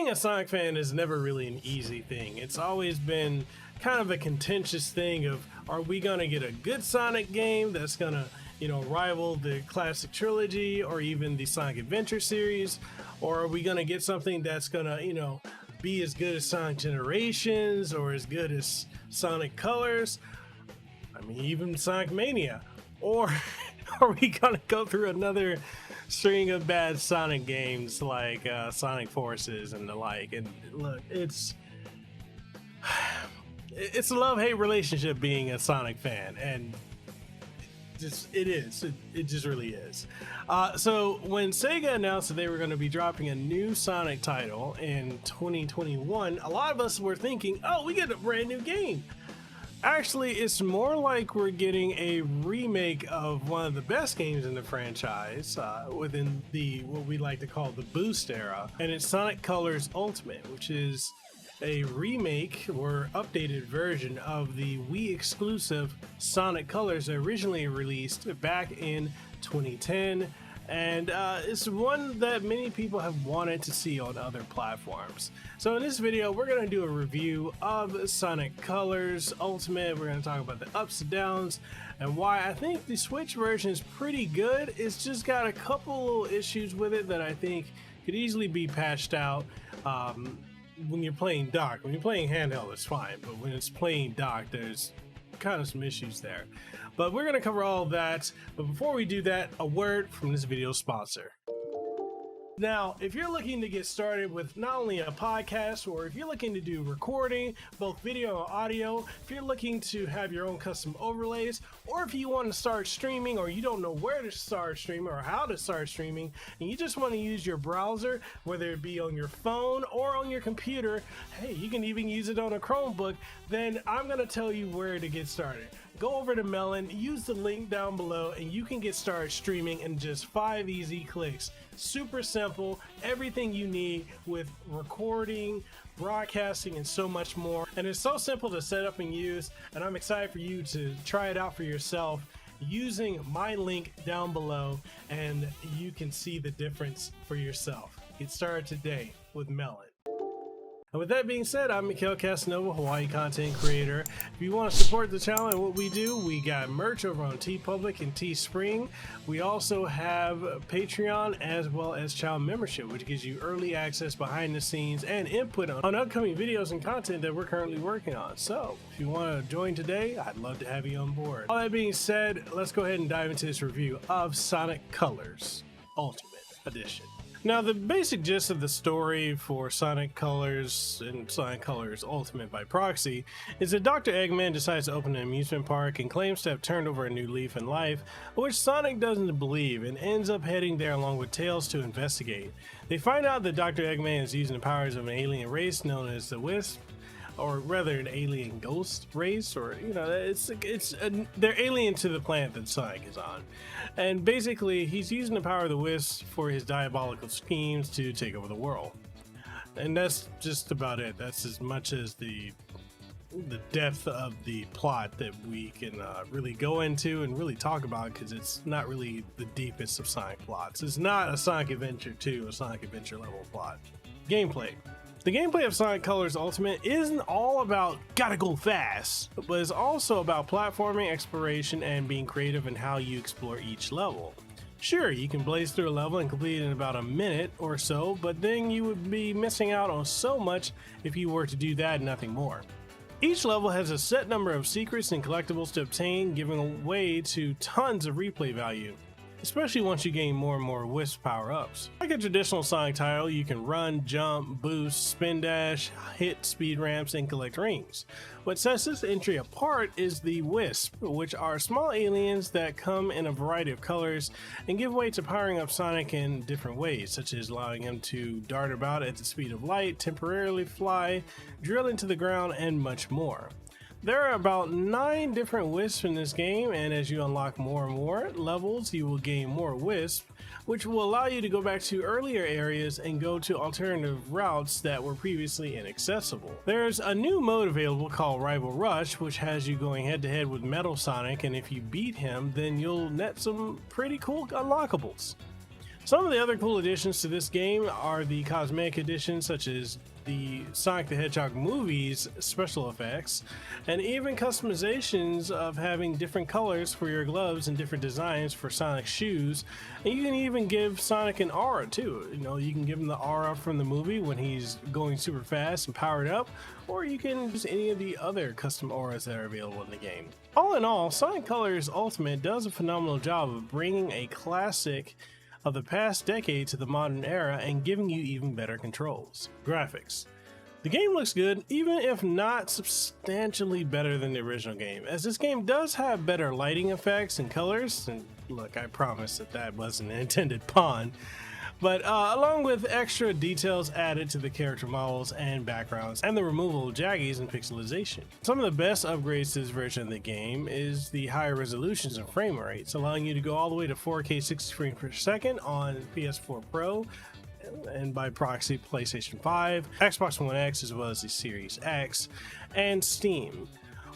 being a Sonic fan is never really an easy thing. It's always been kind of a contentious thing of, are we gonna get a good Sonic game that's gonna, rival the classic trilogy or even the Sonic Adventure series, or are we gonna get something that's gonna, be as good as Sonic Generations or as good as Sonic Colors? I mean, even Sonic Mania. Or are we gonna go through another string of bad Sonic games like Sonic Forces and the like? And look, it's a love-hate relationship being a Sonic fan, and it just really is. So when SEGA announced that they were going to be dropping a new Sonic title in 2021, a lot of us were thinking, oh, we get a brand new game. Actually, it's more like we're getting a remake of one of the best games in the franchise within what we like to call the Boost era, and it's Sonic Colors Ultimate, which is a remake or updated version of the Wii exclusive Sonic Colors originally released back in 2010, and it's one that many people have wanted to see on other platforms. So in this video, we're going to do a review of Sonic Colors Ultimate. We're going to talk about the ups and downs and why I think the Switch version is pretty good. It's just got a couple little issues with it that I think could easily be patched out. When you're playing dock. When you're playing handheld, it's fine, but when it's playing dock, there's kind of some issues there. But we're going to cover all of that. But before we do that, a word from this video's sponsor. Now, if you're looking to get started with not only a podcast, or if you're looking to do recording, both video and audio, if you're looking to have your own custom overlays, or if you want to start streaming, or you don't know where to start streaming or how to start streaming, and you just want to use your browser, whether it be on your phone or on your computer, hey, you can even use it on a Chromebook, then I'm going to tell you where to get started. Go over to Melon, use the link down below, and you can get started streaming in just 5 easy clicks. Super simple, everything you need with recording, broadcasting, and so much more. And it's so simple to set up and use, and I'm excited for you to try it out for yourself using my link down below, and you can see the difference for yourself. Get started today with Melon. And with that being said, I'm Mekel, Kasanova, Hawaii content creator. If you want to support the channel and what we do, we got merch over on TeePublic and Teespring. We also have Patreon as well as channel membership, which gives you early access behind the scenes and input on upcoming videos and content that we're currently working on. So if you want to join today, I'd love to have you on board. All that being said, let's go ahead and dive into this review of Sonic Colors Ultimate Edition. Now, the basic gist of the story for Sonic Colors and Sonic Colors Ultimate by proxy is that Dr. Eggman decides to open an amusement park and claims to have turned over a new leaf in life, which Sonic doesn't believe and ends up heading there along with Tails to investigate. They find out that Dr. Eggman is using the powers of an alien race known as the Wisp, or rather an alien ghost race, or they're alien to the planet that Sonic is on. And basically he's using the power of the Wisp for his diabolical schemes to take over the world. And that's just about it. That's as much as the depth of the plot that we can really go into and really talk about, because it's not really the deepest of Sonic plots. It's not a Sonic Adventure 2, a Sonic Adventure level plot. Gameplay. The gameplay of Sonic Colors Ultimate isn't all about gotta go fast, but it's also about platforming, exploration, and being creative in how you explore each level. Sure, you can blaze through a level and complete it in about a minute or so, but then you would be missing out on so much if you were to do that and nothing more. Each level has a set number of secrets and collectibles to obtain, giving way to tons of replay value, especially once you gain more and more Wisp power-ups. Like a traditional Sonic title, you can run, jump, boost, spin dash, hit speed ramps, and collect rings. What sets this entry apart is the Wisp, which are small aliens that come in a variety of colors and give way to powering up Sonic in different ways, such as allowing him to dart about at the speed of light, temporarily fly, drill into the ground, and much more. There are about 9 different Wisps in this game, and as you unlock more and more levels, you will gain more Wisp, which will allow you to go back to earlier areas and go to alternative routes that were previously inaccessible. There's a new mode available called Rival Rush, which has you going head to head with Metal Sonic, and if you beat him, then you'll net some pretty cool unlockables. Some of the other cool additions to this game are the cosmetic additions, such as the Sonic the Hedgehog movies special effects, and even customizations of having different colors for your gloves and different designs for Sonic's shoes. And you can even give Sonic an aura too. You know, you can give him the aura from the movie when he's going super fast and powered up, or you can use any of the other custom auras that are available in the game. All in all, Sonic Colors Ultimate does a phenomenal job of bringing a classic of the past decade to the modern era and giving you even better controls. Graphics. The game looks good, even if not substantially better than the original game, as this game does have better lighting effects and colors, and look, I promise that wasn't an intended pun, but along with extra details added to the character models and backgrounds, and the removal of jaggies and pixelization. Some of the best upgrades to this version of the game is the higher resolutions and frame rates, allowing you to go all the way to 4K 60 frames per second on PS4 Pro, and by proxy PlayStation 5, Xbox One X as well as the Series X, and Steam.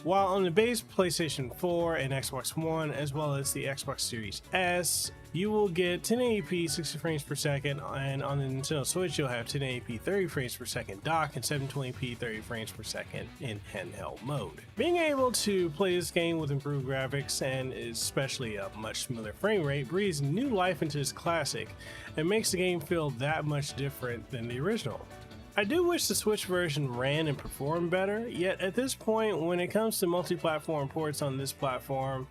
While on the base PlayStation 4 and Xbox One as well as the Xbox Series S, you will get 1080p 60 frames per second, and on the Nintendo Switch you'll have 1080p 30 frames per second dock and 720p 30 frames per second in handheld mode. Being able to play this game with improved graphics and especially a much smoother frame rate breathes new life into this classic and makes the game feel that much different than the original. I do wish the Switch version ran and performed better, yet at this point when it comes to multi-platform ports on this platform,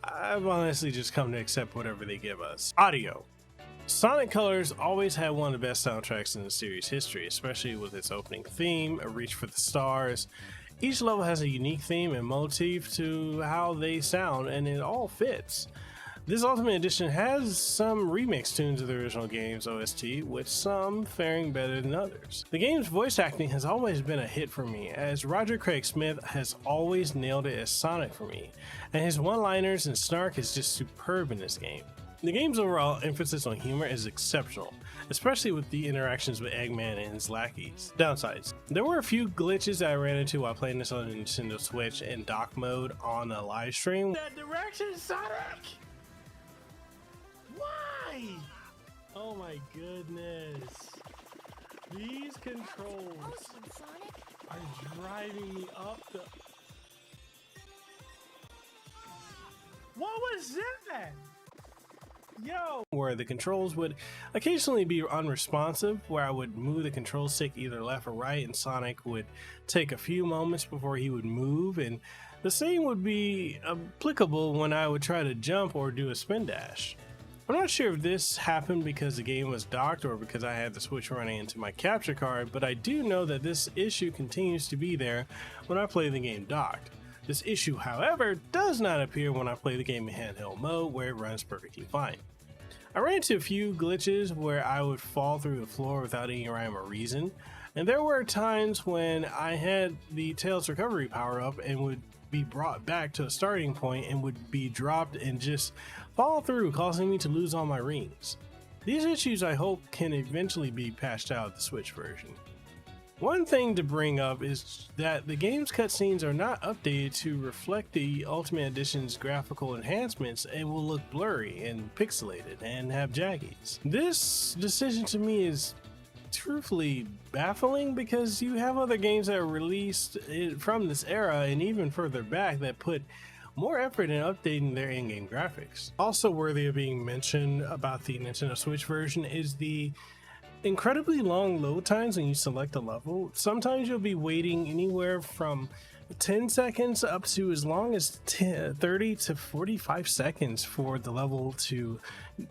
I've honestly just come to accept whatever they give us. Audio. Sonic Colors always had one of the best soundtracks in the series history, especially with its opening theme, A Reach for the Stars. Each level has a unique theme and motif to how they sound, and it all fits. This Ultimate Edition has some remix tunes of the original game's OST, with some faring better than others. The game's voice acting has always been a hit for me, as Roger Craig Smith has always nailed it as Sonic for me, and his one-liners and snark is just superb in this game. The game's overall emphasis on humor is exceptional, especially with the interactions with Eggman and his lackeys. Downsides. There were a few glitches that I ran into while playing this on the Nintendo Switch in dock mode on a live stream. That direction, Sonic! Why? Oh my goodness. These controls are driving me up the... What was that? Yo! Where the controls would occasionally be unresponsive, where I would move the control stick either left or right and Sonic would take a few moments before he would move, and the same would be applicable when I would try to jump or do a spin dash. I'm not sure if this happened because the game was docked or because I had the Switch running into my capture card, but I do know that this issue continues to be there when I play the game docked. This issue, however, does not appear when I play the game in handheld mode, where it runs perfectly fine. I ran into a few glitches where I would fall through the floor without any rhyme or reason, and there were times when I had the Tails recovery power up and would be brought back to a starting point and would be dropped and just fall through, causing me to lose all my rings. These issues I hope can eventually be patched out of the Switch version. One thing to bring up is that the game's cutscenes are not updated to reflect the Ultimate Edition's graphical enhancements and will look blurry and pixelated and have jaggies. This decision to me is truthfully baffling because you have other games that are released from this era and even further back that put more effort in updating their in-game graphics. Also worthy of being mentioned about the Nintendo Switch version is the incredibly long load times when you select a level. Sometimes you'll be waiting anywhere from 10 seconds up to as long as 30 to 45 seconds for the level to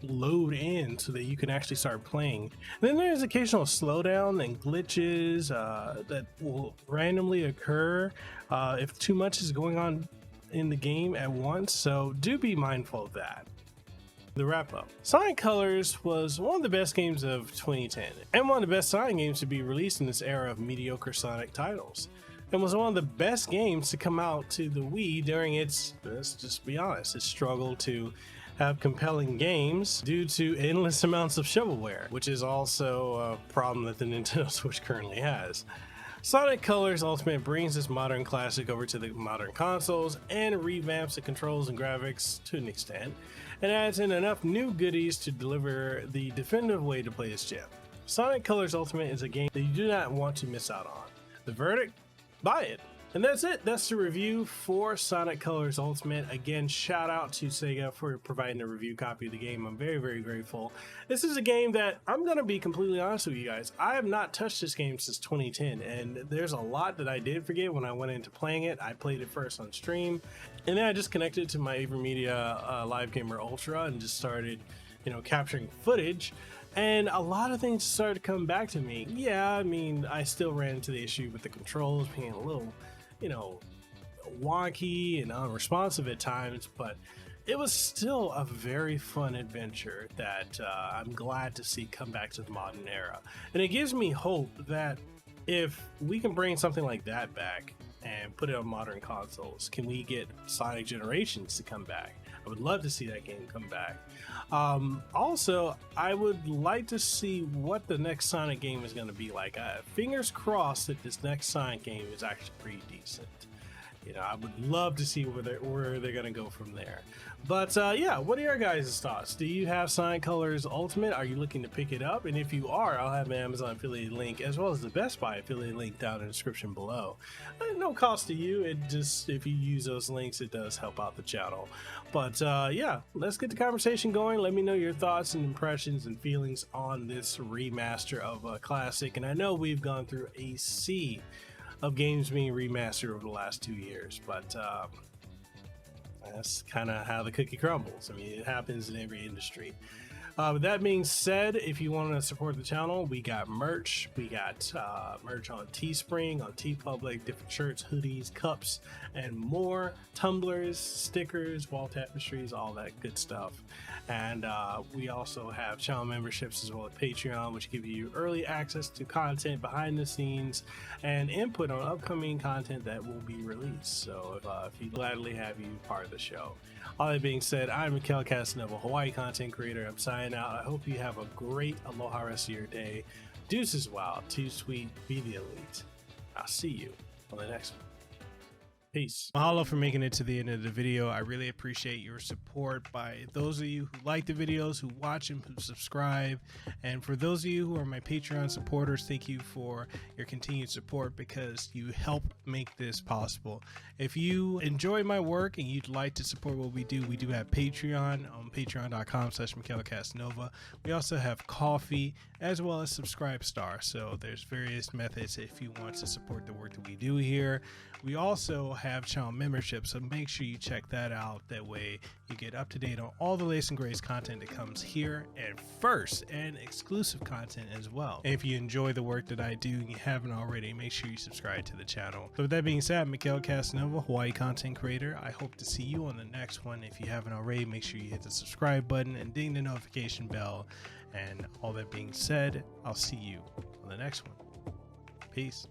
load in so that you can actually start playing. And then there's occasional slowdown and glitches that will randomly occur if too much is going on in the game at once, so do be mindful of that. The wrap up. Sonic Colors was one of the best games of 2010 and one of the best Sonic games to be released in this era of mediocre Sonic titles, and was one of the best games to come out to the Wii during its, let's just be honest, its struggle to have compelling games due to endless amounts of shovelware, which is also a problem that the Nintendo Switch currently has. Sonic Colors Ultimate brings this modern classic over to the modern consoles and revamps the controls and graphics to an extent, and adds in enough new goodies to deliver the definitive way to play this gem. Sonic Colors Ultimate is a game that you do not want to miss out on. The verdict? Buy it. And that's it. That's the review for Sonic Colors Ultimate. Again, shout out to SEGA for providing a review copy of the game. I'm very, very grateful. This is a game that I'm going to be completely honest with you guys. I have not touched this game since 2010, and there's a lot that I did forget when I went into playing it. I played it first on stream, and then I just connected to my AVerMedia Live Gamer Ultra and just started, capturing footage. And a lot of things started to come back to me. Yeah, I mean, I still ran into the issue with the controls being a little, wonky and unresponsive at times, but it was still a very fun adventure that I'm glad to see come back to the modern era. And it gives me hope that if we can bring something like that back and put it on modern consoles, can we get Sonic Generations to come back? I would love to see that game come back. Also, I would like to see what the next Sonic game is going to be like. Fingers crossed that this next Sonic game is actually pretty decent. I would love to see where they're going to go from there. But yeah, what are your guys' thoughts? Do you have Sonic Colors Ultimate? Are you looking to pick it up? And if you are, I'll have an Amazon affiliate link as well as the Best Buy affiliate link down in the description below. No cost to you. It just, if you use those links, it does help out the channel. But yeah, let's get the conversation going. Let me know your thoughts and impressions and feelings on this remaster of a classic. And I know we've gone through a sea of games being remastered over the last 2 years, but that's kind of how the cookie crumbles. I mean, it happens in every industry. With that being said, if you want to support the channel, we got merch. We got merch on Teespring, on TeePublic, different shirts, hoodies, cups, and more. Tumblers, stickers, wall tapestries, all that good stuff. And we also have channel memberships as well as Patreon, which give you early access to content behind the scenes and input on upcoming content that will be released. So if you gladly have you part of the show. All that being said, I'm Mekel, Kasanova, Hawaii content creator. I'm signing out. I hope you have a great aloha rest of your day. Deuces wild, too sweet, be the elite. I'll see you on the next one. Peace. Mahalo for making it to the end of the video. I really appreciate your support by those of you who like the videos, who watch them, who subscribe. And for those of you who are my Patreon supporters, thank you for your continued support because you help make this possible. If you enjoy my work and you'd like to support what we do have Patreon on patreon.com/MekelCasanova. We also have Coffee as well as Subscribe Star. So there's various methods if you want to support the work that we do here. We also have channel membership, so make sure you check that out. That way you get up to date on all the latest and greatest content that comes here and first, and exclusive content as well. And if you enjoy the work that I do and you haven't already, make sure you subscribe to the channel. So with that being said, I'm Mekel Kasanova, Hawaii content creator. I hope to see you on the next one. If you haven't already, make sure you hit the subscribe button and ding the notification bell. And all that being said, I'll see you on the next one. Peace.